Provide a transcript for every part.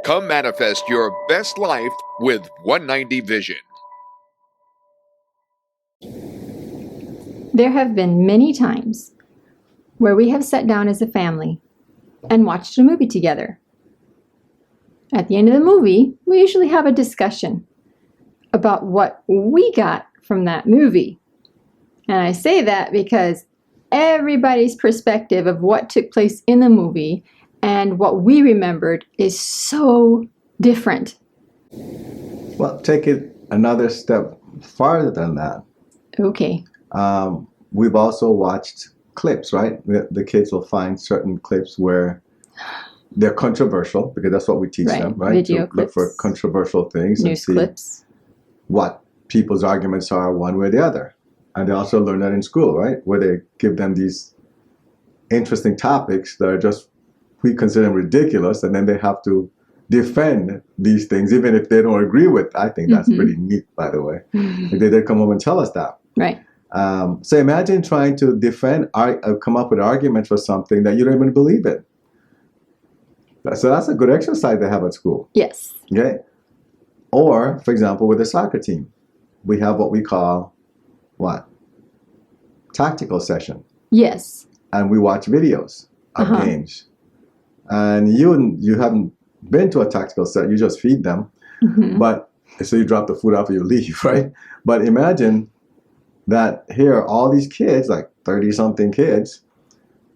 Come manifest your best life with 190 Vision. There have been many times where we have sat down as a family and watched a movie together. At the end of the movie, we usually have a discussion about what we got from that movie. And I say that because everybody's perspective of what took place in the movie and what we remembered is so different. Well, take it another step farther than that. Okay. We've also watched clips, right? The kids will find certain clips where they're controversial, because that's what we teach them, right? Video clips. Look for controversial things and News see clips. what people's arguments are one way or the other. And they also learn that in school, right? Where they give them these interesting topics that are just, we consider them ridiculous, and then they have to defend these things, even if they don't agree with. I think that's pretty neat, by the way. If they did come home and tell us that. Right. So imagine trying to defend, come up with arguments for something that you don't even believe in. So that's a good exercise they have at school. Yes. Okay. Or, for example, with the soccer team, we have what we call, what? Tactical session. Yes. And we watch videos of games. And you haven't been to a tactical set, you just feed them. But so you drop the food off and you leave, right? But imagine that here are all these kids, like 30-something kids,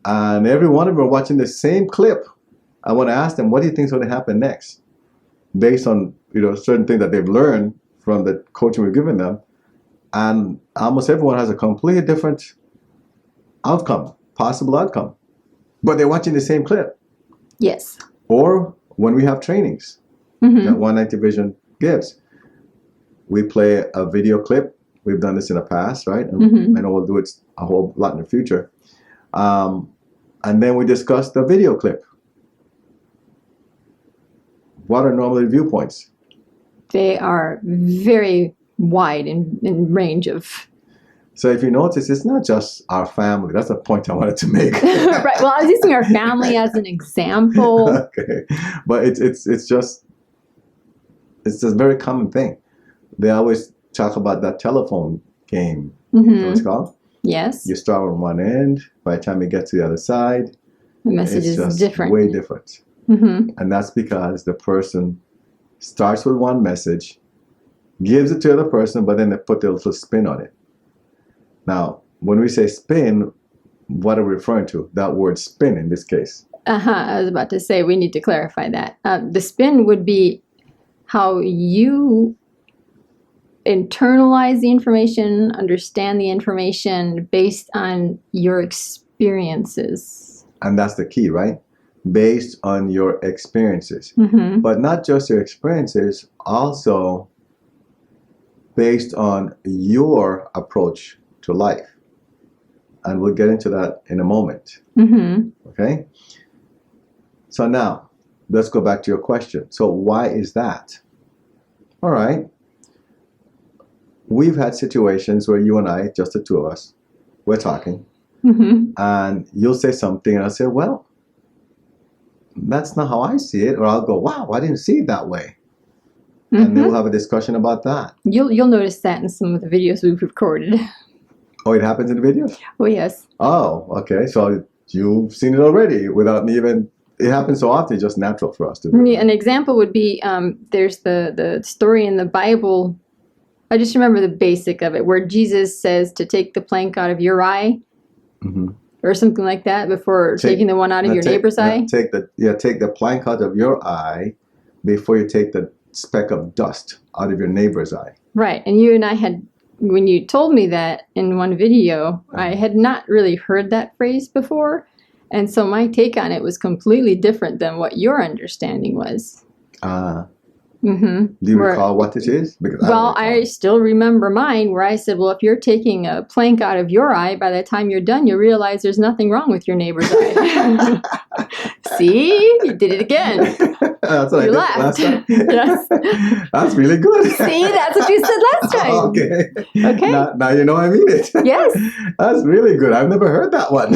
and every one of them are watching the same clip. I want to ask them, what do you think is going to happen next? Based on, certain things that they've learned from the coaching we've given them. And almost everyone has a completely different outcome, possible outcome. But they're watching the same clip. Yes. Or when we have trainings that 190 Vision gives, we play a video clip. We've done this in the past, right? And I know we'll do it a whole lot in the future. And then we discuss the video clip. What are normally viewpoints? They are very wide in range of. So if you notice, it's not just our family. That's the point I wanted to make. Right. Well, I was using our family as an example. Okay. But it's just a very common thing. They always talk about that telephone game. You know what it's called? Yes. You start on one end. By the time you get to the other side, the message is just different. Way different. And that's because the person starts with one message, gives it to the other person, but then they put their little spin on it. Now, when we say spin, what are we referring to? That word spin in this case. I was about to say, we need to clarify that. The spin would be how you internalize the information, understand the information based on your experiences. And that's the key, right? Based on your experiences. But not just your experiences, also based on your approach to life. And we'll get into that in a moment. Okay? So now, let's go back to your question. So why is that? All right. We've had situations where you and I, just the two of us, we're talking. And you'll say something and I'll say, well, that's not how I see it. Or I'll go, wow, I didn't see it that way. And then we'll have a discussion about that. You'll notice that in some of the videos we've recorded. Oh, it happens in the video? Oh, yes. Oh, okay. So you've seen it already without me even... It happens so often, it's just natural for us to do. An example would be, there's the story in the Bible. I just remember the basic of it, where Jesus says to take the plank out of your eye. Or something like that before taking the one out of your neighbor's eye. Take the plank out of your eye before you take the speck of dust out of your neighbor's eye. Right. And you and I had, when you told me that in one video, I had not really heard that phrase before. And so my take on it was completely different than what your understanding was. Do you recall what it is? Because I still remember mine, where I said, well, if you're taking a plank out of your eye, by the time you're done, you realize there's nothing wrong with your neighbor's eye. See? You did it again. That's what You I did last laughed. time. Yes. That's really good. See, that's what you said last time. Okay. Okay. Now you know I mean it. Yes. That's really good. I've never heard that one.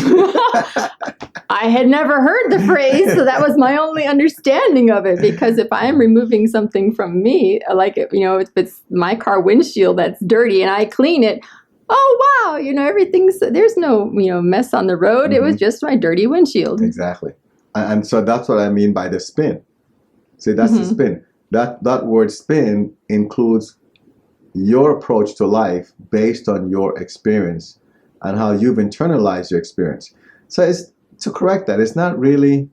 I had never heard the phrase, so that was my only understanding of it. Because if I'm removing something from me, like, if it's my car windshield that's dirty and I clean it, oh wow, there's no mess on the road. It was just my dirty windshield. Exactly. And so that's what I mean by the spin. See, that's the spin. That word spin includes your approach to life based on your experience and how you've internalized your experience. So it's to correct that. It's not really,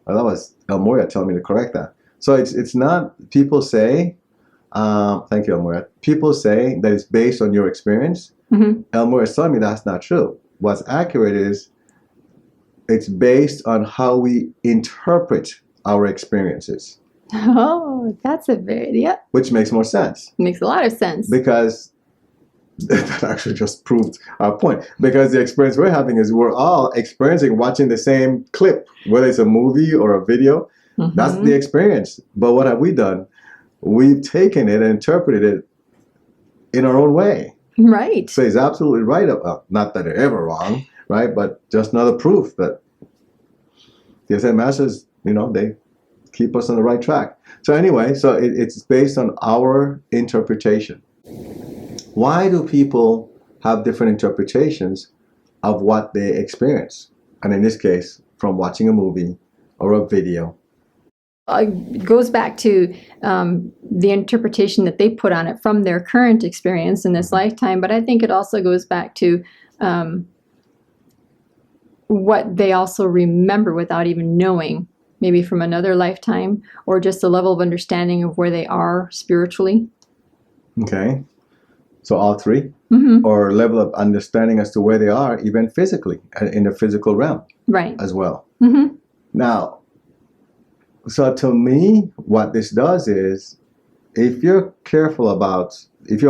well, that was Elmoria telling me to correct that. So it's not, people say, thank you, Elmoria. People say that it's based on your experience. Elmoria is telling me that's not true. What's accurate is it's based on how we interpret our experiences. Oh, that's Which makes more sense. Makes a lot of sense. Because that actually just proved our point. Because the experience we're having is we're all experiencing watching the same clip, whether it's a movie or a video. That's the experience. But what have we done? We've taken it and interpreted it in our own way. Right. So he's absolutely right. Not that they're ever wrong, right? But just another proof that the SM Masters, they keep us on the right track. So anyway, so it's based on our interpretation. Why do people have different interpretations of what they experience? And in this case, from watching a movie or a video. It goes back to the interpretation that they put on it from their current experience in this lifetime. But I think it also goes back to what they also remember without even knowing, maybe from another lifetime, or just a level of understanding of where they are spiritually. Okay. So all three? Or level of understanding as to where they are, even physically, in the physical realm. Right. As well. Now, so to me, what this does is, if you're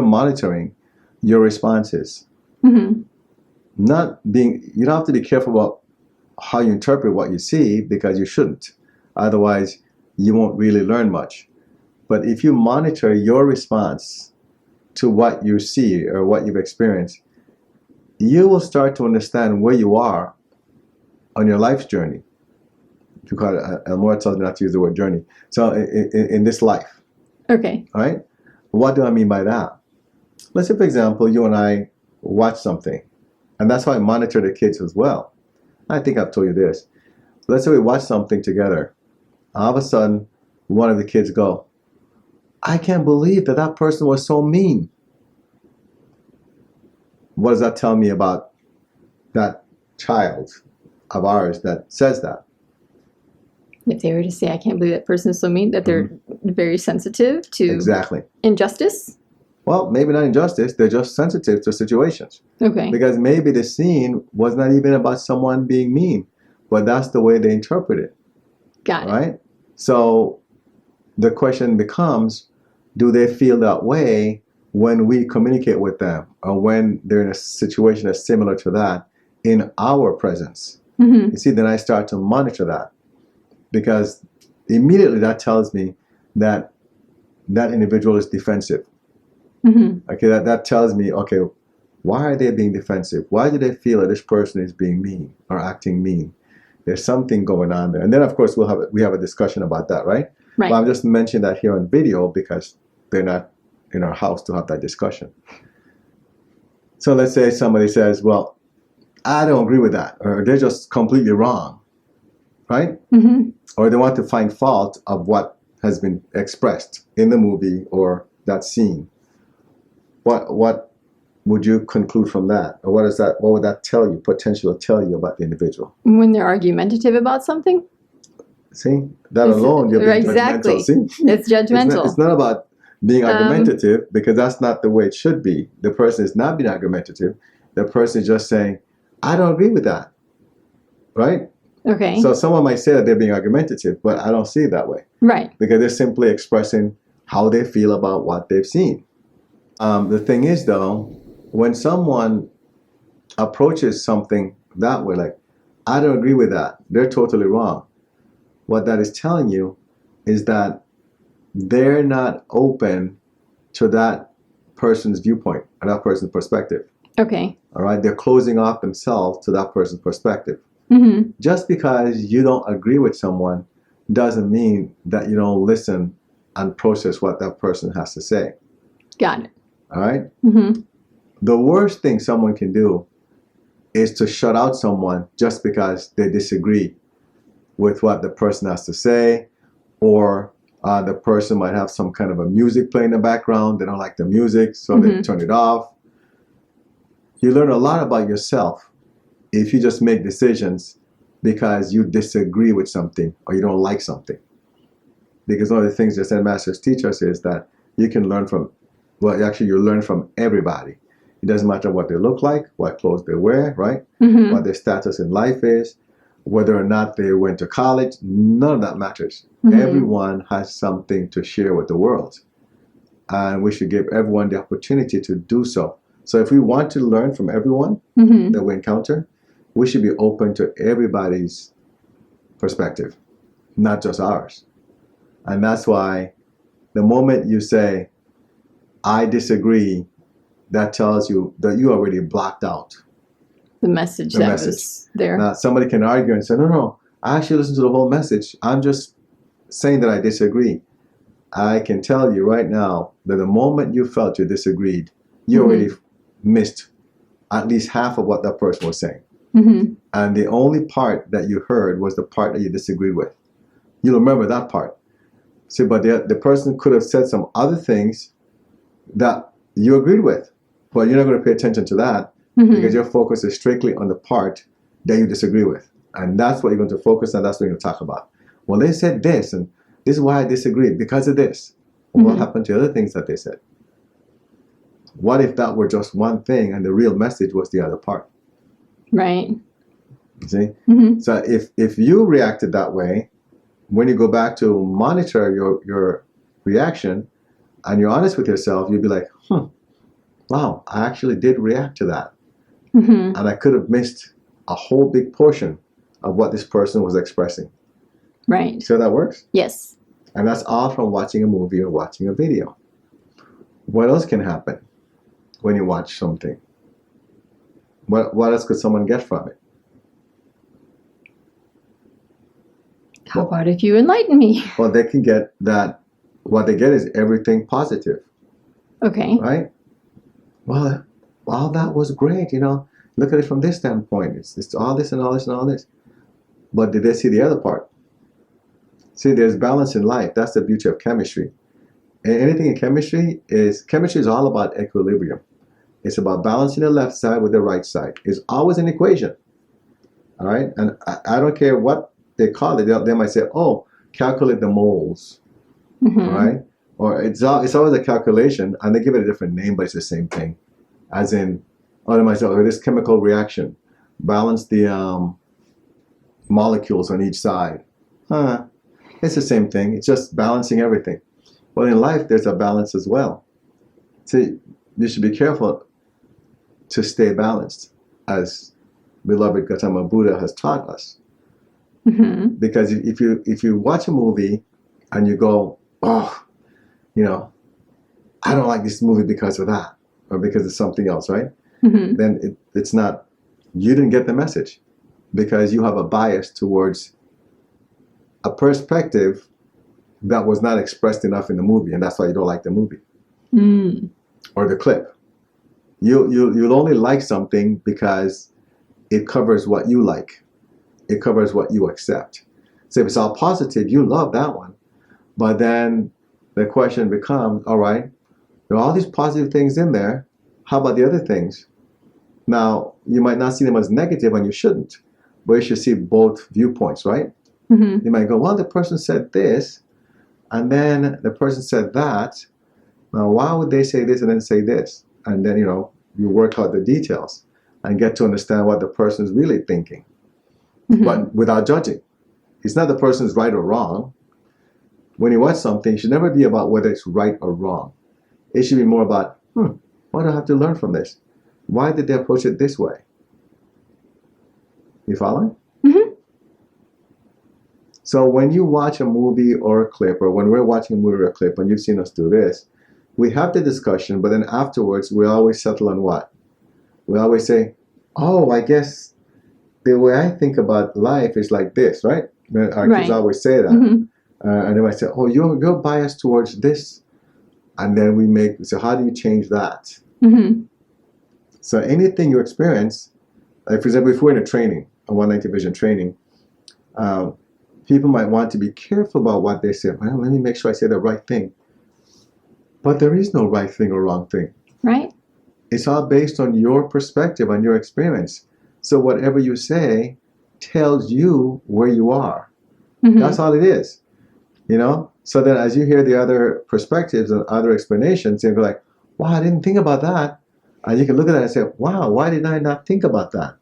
monitoring your responses, you don't have to be careful about how you interpret what you see, because you shouldn't. Otherwise, you won't really learn much. But if you monitor your response to what you see or what you've experienced, you will start to understand where you are on your life's journey. Elmore tells me not to use the word journey. So in this life. Okay. All right? What do I mean by that? Let's say, for example, you and I watch something. And that's how I monitor the kids as well. I think I've told you this. Let's say we watch something together. All of a sudden, one of the kids go, I can't believe that person was so mean. What does that tell me about that child of ours that says that? If they were to say, I can't believe that person is so mean, that they're very sensitive to injustice? Well, maybe not injustice. They're just sensitive to situations. Okay. Because maybe the scene was not even about someone being mean, but that's the way they interpret it. Got it. Right? So the question becomes, do they feel that way when we communicate with them, or when they're in a situation that's similar to that in our presence? You see, then I start to monitor that, because immediately that tells me that that individual is defensive. Okay, that tells me, okay, why are they being defensive? Why do they feel that this person is being mean or acting mean? There's something going on there. And then, of course, we have a discussion about that, right? Right. But I'm just mentioning that here on video because they're not in our house to have that discussion. So let's say somebody says, well, I don't agree with that, or they're just completely wrong, right? Or they want to find fault of what has been expressed in the movie or that scene. What would you conclude from that? Or what would that potentially tell you about the individual? When they're argumentative about something? See? That alone, you're being exactly. judgmental. See? It's judgmental. It's not about being argumentative, because that's not the way it should be. The person is not being argumentative. The person is just saying, I don't agree with that. Right? Okay. So someone might say that they're being argumentative, but I don't see it that way. Right. Because they're simply expressing how they feel about what they've seen. The thing is, though, when someone approaches something that way, like, I don't agree with that, they're totally wrong. What that is telling you is that they're not open to that person's viewpoint and that person's perspective. Okay. All right? They're closing off themselves to that person's perspective. Just because you don't agree with someone doesn't mean that you don't listen and process what that person has to say. Got it. All right? The worst thing someone can do is to shut out someone just because they disagree with what the person has to say, or the person might have some kind of a music playing in the background. They don't like the music, so they turn it off. You learn a lot about yourself if you just make decisions because you disagree with something or you don't like something. Because one of the things the Zen Masters teach us is that you can learn from, well, actually you learn from everybody. It doesn't matter what they look like, what clothes they wear, right? What their status in life is, whether or not they went to college, none of that matters. Everyone has something to share with the world. And we should give everyone the opportunity to do so. So if we want to learn from everyone that we encounter, we should be open to everybody's perspective, not just ours. And that's why the moment you say, I disagree, that tells you that you already blocked out the message was there. Now, somebody can argue and say, no, I actually listened to the whole message. I'm just saying that I disagree. I can tell you right now that the moment you felt you disagreed, you already missed at least half of what that person was saying. And the only part that you heard was the part that you disagreed with. You'll remember that part. See, but the person could have said some other things that you agreed with, but you're not going to pay attention to that because your focus is strictly on the part that you disagree with. And that's what you're going to focus on. That's what you're going to talk about. Well, they said this, and this is why I disagreed, because of this. Well, what happened to the other things that they said? What if that were just one thing and the real message was the other part? Right. See? So if you reacted that way, when you go back to monitor your reaction and you're honest with yourself, you'll be like, wow, I actually did react to that. And I could have missed a whole big portion of what this person was expressing. Right. See how that works? Yes. And that's all from watching a movie or watching a video. What else can happen when you watch something? What else could someone get from it? How about if you enlighten me? Well, they can get that. What they get is everything positive. Okay. Right? Well, wow, that was great. Look at it from this standpoint. It's all this and all this and all this. But did they see the other part? See, there's balance in life. That's the beauty of chemistry. And anything in chemistry is all about equilibrium. It's about balancing the left side with the right side. It's always an equation. All right? And I don't care what they call it. They might say, oh, calculate the moles. All right? Or it's always a calculation, and they give it a different name, but it's the same thing. As in, they might say, oh, this chemical reaction. Balance the molecules on each side. It's the same thing. It's just balancing everything. But in life, there's a balance as well. See, you should be careful to stay balanced, as beloved Gautama Buddha has taught us. Because if you watch a movie and you go, oh, I don't like this movie because of that, or because of something else, right? Then it's not, you didn't get the message, because you have a bias towards a perspective that was not expressed enough in the movie, and that's why you don't like the movie or the clip. You'll only like something because it covers what you like. It covers what you accept. So if it's all positive, you love that one. But then the question becomes, all right, there are all these positive things in there. How about the other things? Now, you might not see them as negative, and you shouldn't, but you should see both viewpoints, right? You might go, well, the person said this, and then the person said that. Now, why would they say this and then say this? And then, you work out the details and get to understand what the person is really thinking, but without judging. It's not the person's right or wrong. When you watch something, it should never be about whether it's right or wrong. It should be more about, what do I have to learn from this? Why did they approach it this way? You following? So when you watch a movie or a clip, or when we're watching a movie or a clip, and you've seen us do this, we have the discussion, but then afterwards, we always settle on what? We always say, oh, I guess the way I think about life is like this, right? Our kids always say that. And they might say, oh, you're biased towards this. And then we say, how do you change that? So anything you experience, like for example, if we're in a training, a one night division training, people might want to be careful about what they say. Well, let me make sure I say the right thing. But there is no right thing or wrong thing. Right. It's all based on your perspective and your experience. So whatever you say tells you where you are. That's all it is. You know? So then as you hear the other perspectives and other explanations, you'll be like, wow, I didn't think about that. And you can look at that and say, wow, why did I not think about that?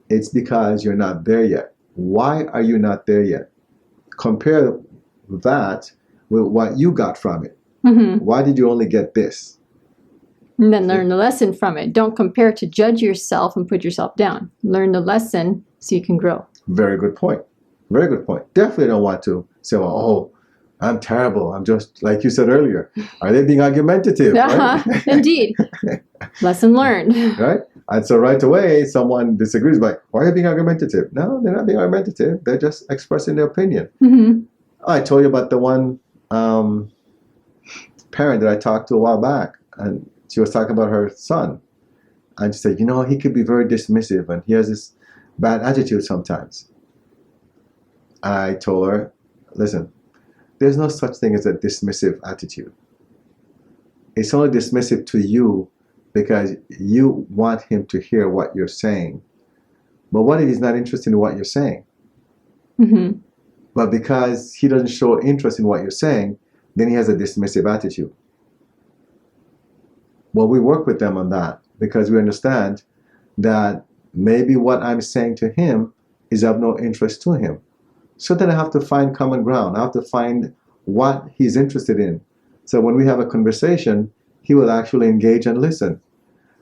It's because you're not there yet. Why are you not there yet? Compare that with what you got from it. Why did you only get this? And then learn the lesson from it. Don't compare to judge yourself and put yourself down. Learn the lesson so you can grow. Very good point. Very good point. Definitely don't want to say, well, oh, I'm terrible. I'm just, like you said earlier, are they being argumentative? Right? Indeed. Lesson learned. Right? And so right away, someone disagrees, like, why are you being argumentative? No, they're not being argumentative. They're just expressing their opinion. I told you about the one parent that I talked to a while back, and she was talking about her son. And she said, you know, he could be very dismissive, and he has this bad attitude sometimes. I told her, listen, there's no such thing as a dismissive attitude. It's only dismissive to you because you want him to hear what you're saying. But what if he's not interested in what you're saying? But because he doesn't show interest in what you're saying, then he has a dismissive attitude. Well, we work with them on that because we understand that maybe what I'm saying to him is of no interest to him. So then I have to find common ground. I have to find what he's interested in. So when we have a conversation, he will actually engage and listen.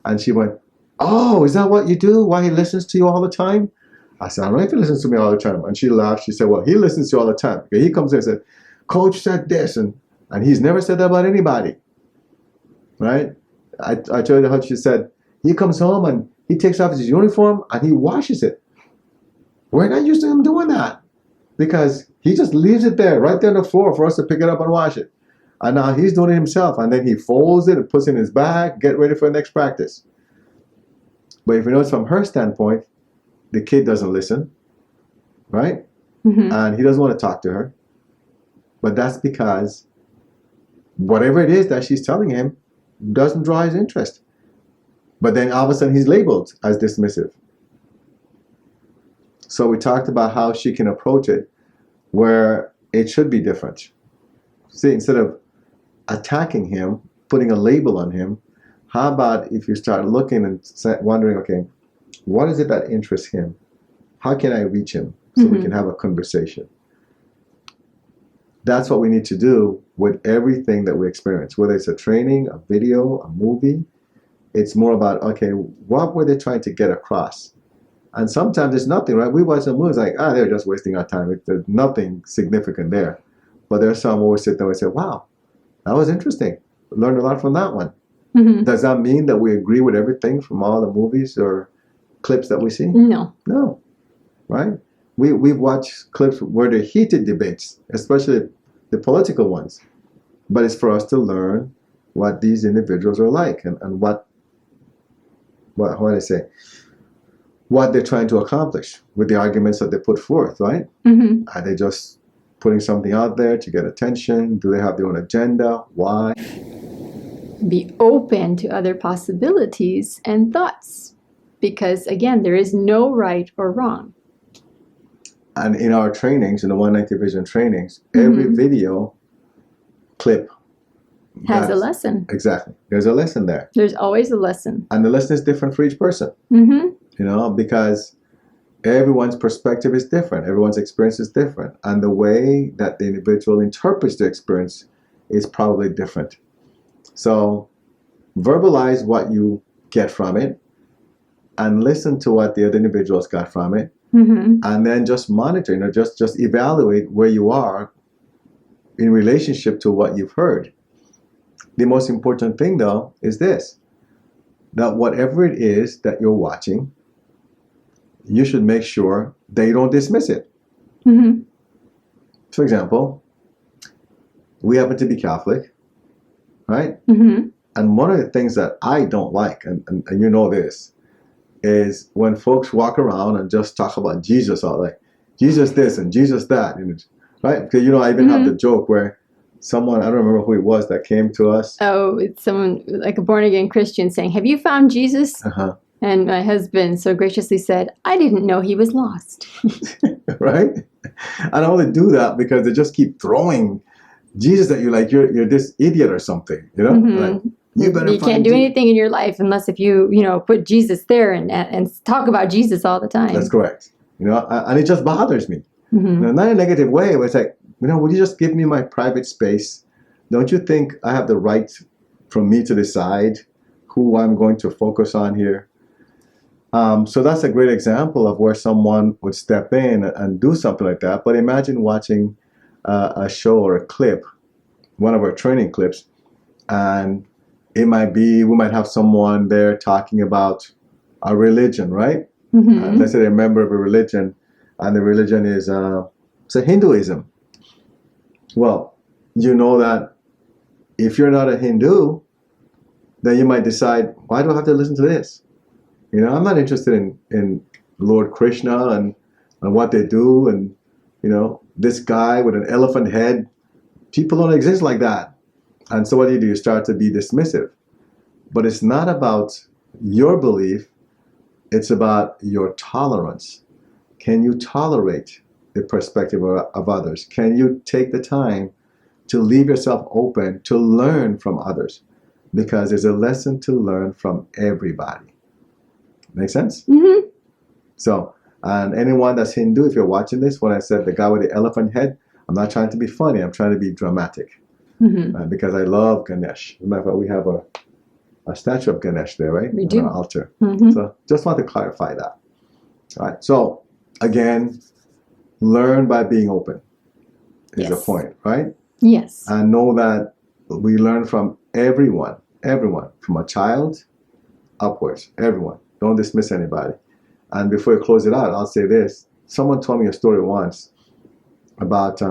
And she went, oh, is that what you do? Why he listens to you all the time? I said, I don't know if he listens to me all the time. And she laughed. She said, well, he listens to you all the time. He comes in and said, Coach said this. And he's never said that about anybody. Right? I told you how she said, he comes home and he takes off his uniform and he washes it. We're not used to him doing that because he just leaves it there, right there on the floor for us to pick it up and wash it. And now he's doing it himself. And then he folds it and puts it in his bag, get ready for the next practice. But if you notice from her standpoint, the kid doesn't listen, right? And he doesn't want to talk to her. But that's because whatever it is that she's telling him doesn't draw his interest. But then all of a sudden he's labeled as dismissive. So we talked about how she can approach it where it should be different. See, instead of attacking him, putting a label on him, how about if you start looking and wondering, okay, what is it that interests him? How can I reach him so we can have a conversation? That's what we need to do with everything that we experience, whether it's a training, a video, a movie. It's more about, okay, what were they trying to get across? And sometimes it's nothing, right? We watch some movies like, they're just wasting our time. There's nothing significant there. But there's some who will sit there and say, wow, that was interesting. Learned a lot from that one. Does that mean that we agree with everything from all the movies or clips that we see? No. No. Right? We've watched clips where there are heated debates, especially the political ones. But it's for us to learn what these individuals are like and what do I say? What they're trying to accomplish with the arguments that they put forth, right? Are they just putting something out there to get attention? Do they have their own agenda? Why? Be open to other possibilities and thoughts. Because again, there is no right or wrong. And in our trainings, in the One Night Division trainings, every video clip has a lesson. Exactly. There's a lesson there. There's always a lesson. And the lesson is different for each person. You know, because everyone's perspective is different. Everyone's experience is different. And the way that the individual interprets the experience is probably different. So verbalize what you get from it and listen to what the other individuals got from it. and then just monitor, just evaluate where you are in relationship to what you've heard. The most important thing, though, is this, that whatever it is that you're watching, you should make sure that you don't dismiss it. For example, we happen to be Catholic, right? And one of the things that I don't like, and you know this, is when folks walk around and just talk about Jesus all like Jesus this and Jesus that, right? Because I even have the joke where someone, I don't remember who it was, that came to us. Oh, it's someone like a born again Christian saying, "Have you found Jesus?" And my husband so graciously said, "I didn't know he was lost." Right? And I only do that because they just keep throwing Jesus at you like you're this idiot or something, Like, you can't do anything in your life unless if you put Jesus there and talk about Jesus all the time. That's correct. And it just bothers me. Not in a negative way, but it's like, would you just give me my private space? Don't you think I have the right for me to decide who I'm going to focus on here? So that's a great example of where someone would step in and do something like that. But imagine watching a show or a clip, one of our training clips, and we might have someone there talking about a religion, right? Let's say they're a member of a religion, and the religion is say Hinduism. Well, that if you're not a Hindu, then you might decide, why do I have to listen to this? I'm not interested in Lord Krishna and what they do, and this guy with an elephant head. People don't exist like that. And so what do? You start to be dismissive. But it's not about your belief, it's about your tolerance. Can you tolerate the perspective of others? Can you take the time to leave yourself open to learn from others? Because there's a lesson to learn from everybody. Make sense? So, and anyone that's Hindu, if you're watching this, when I said the guy with the elephant head, I'm not trying to be funny, I'm trying to be dramatic. Because I love Ganesh. As a matter of fact, we have a statue of Ganesh there, right? We do. On our altar. So just want to clarify that. All right. So again, learn by being open is the point, right? Yes. And know that we learn from everyone, from a child upwards, everyone. Don't dismiss anybody. And before I close it out, I'll say this. Someone told me a story once about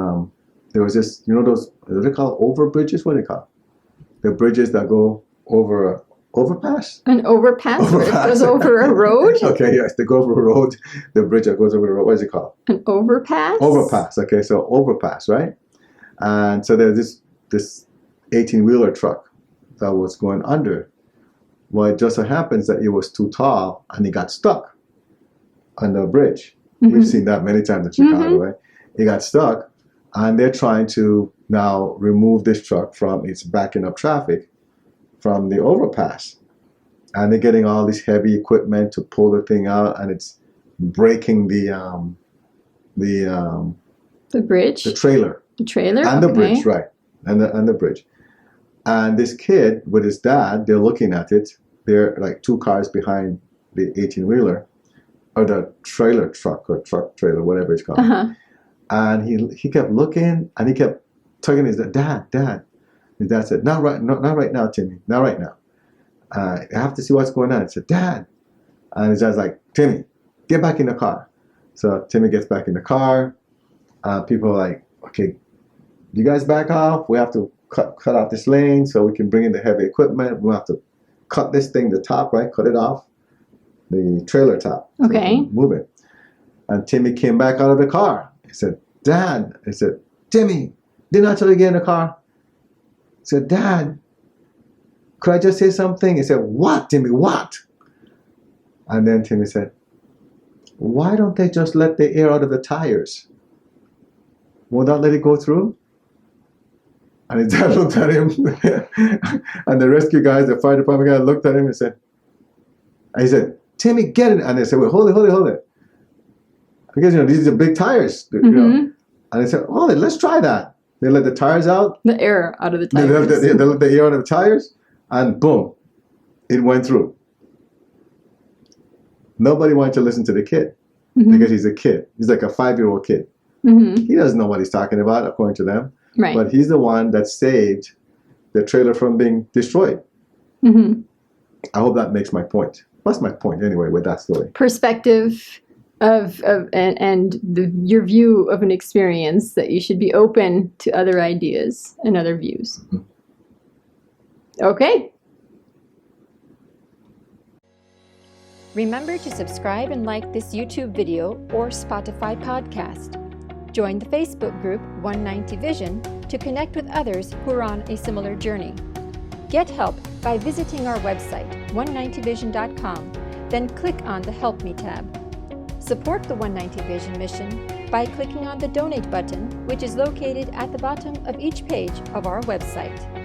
there was this, those, what are they called? Over bridges? What are they called? The bridges that go over a overpass? An overpass where it goes over a road? Okay, yes, they go over a road. The bridge that goes over the road. What is it called? An overpass? Overpass. Okay, so overpass, right? And so there's this 18-wheeler truck that was going under. Well, it just so happens that it was too tall and it got stuck on the bridge. We've seen that many times in Chicago, right? It got stuck. And they're trying to now remove this truck from its backing up traffic from the overpass. And they're getting all this heavy equipment to pull the thing out, and it's breaking the bridge? The trailer. The trailer? And the bridge, right. And the bridge. And this kid with his dad, they're looking at it. They're like two cars behind the 18-wheeler, or the trailer truck, or truck trailer, whatever it's called. And he kept looking, and he kept tugging his dad. His dad said, not right now, Timmy, not right now. I have to see what's going on. He said, Dad. And his dad's like, Timmy, get back in the car. So Timmy gets back in the car. People are like, okay, you guys back off. We have to cut off this lane so we can bring in the heavy equipment. We'll have to cut this thing, the top, right? Cut it off. The trailer top. Okay. So move it. And Timmy came back out of the car. He said, Dad. I said, Timmy, didn't I tell you to get in the car? I said, Dad, could I just say something? He said, what, Timmy, what? And then Timmy said, why don't they just let the air out of the tires? Will that let it go through? And his dad looked at him, and the rescue guys, the fire department guy looked at him and he said, Timmy, get it. And they said, wait, hold it. Because, these are big tires. And they said, oh, let's try that. They let the tires out. The air out of the tires. They let the air out of the tires, and boom, it went through. Nobody wanted to listen to the kid. because he's a kid. He's like a 5-year-old kid. He doesn't know what he's talking about, according to them. Right. But he's the one that saved the trailer from being destroyed. I hope that makes my point. What's my point anyway with that story? Perspective and your view of an experience, that you should be open to other ideas and other views. Okay. Remember to subscribe and like this YouTube video or Spotify podcast. Join the Facebook group 190 Vision to connect with others who are on a similar journey. Get help by visiting our website, 190vision.com, then click on the Help Me tab. Support the 190 Vision mission by clicking on the Donate button, which is located at the bottom of each page of our website.